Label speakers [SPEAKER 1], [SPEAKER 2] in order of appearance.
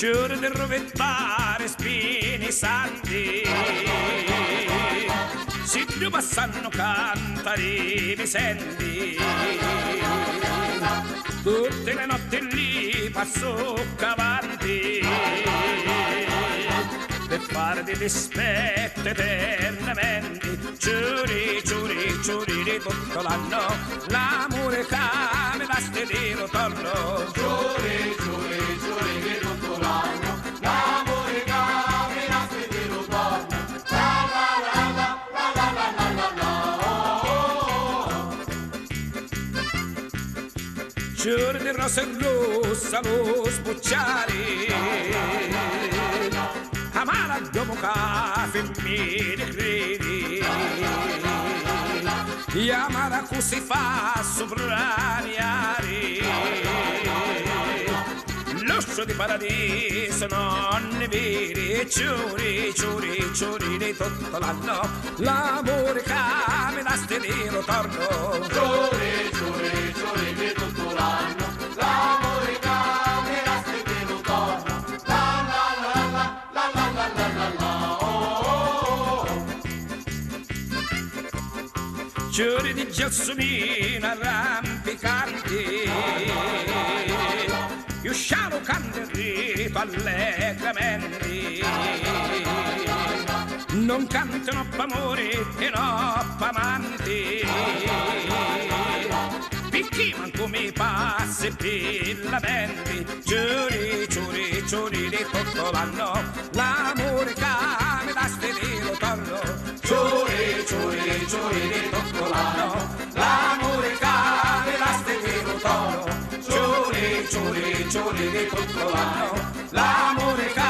[SPEAKER 1] giuro di rovettare spini santi, si più passano cantare mi senti, tutte le notti lì passo avanti per farti dispetto eternamente, giuri, giuri, giuri di tutto l'anno, l'amore che mi dà stedire torno,
[SPEAKER 2] Giuri, giuri, giuri di tutto l'anno, l'amore che mi dà stedire torno, la la la la la la la la la, oh, oh.
[SPEAKER 1] Giuri di rosa e rossa lo sbucciare, amara dopo caffè mi credi, e amara così fa sopraniare, l'osso di paradiso non ne vedi, giuri, giuri, giuri di tutto l'anno, l'amore che mi dà stedire torno,
[SPEAKER 2] Giuri, giuri, giuri di tutto l'anno, l'amore che mi dà stedire torno, la la la la la la la la la la, oh, oh, oh.
[SPEAKER 1] giuri di gelsomino arrampicanti, io scialo canterito allegramente, non cantano p'amore e no p'amanti, picchi manco mi passi per la mente, giuri, giuri, giuri di tutto l'anno, l'amore che mi dà stedire torno, giuri, giuri, giuri di tutto l'anno, l'amore che mi dà stedire torno, giuri, giuri, giuri di tutto l'anno, l'amore che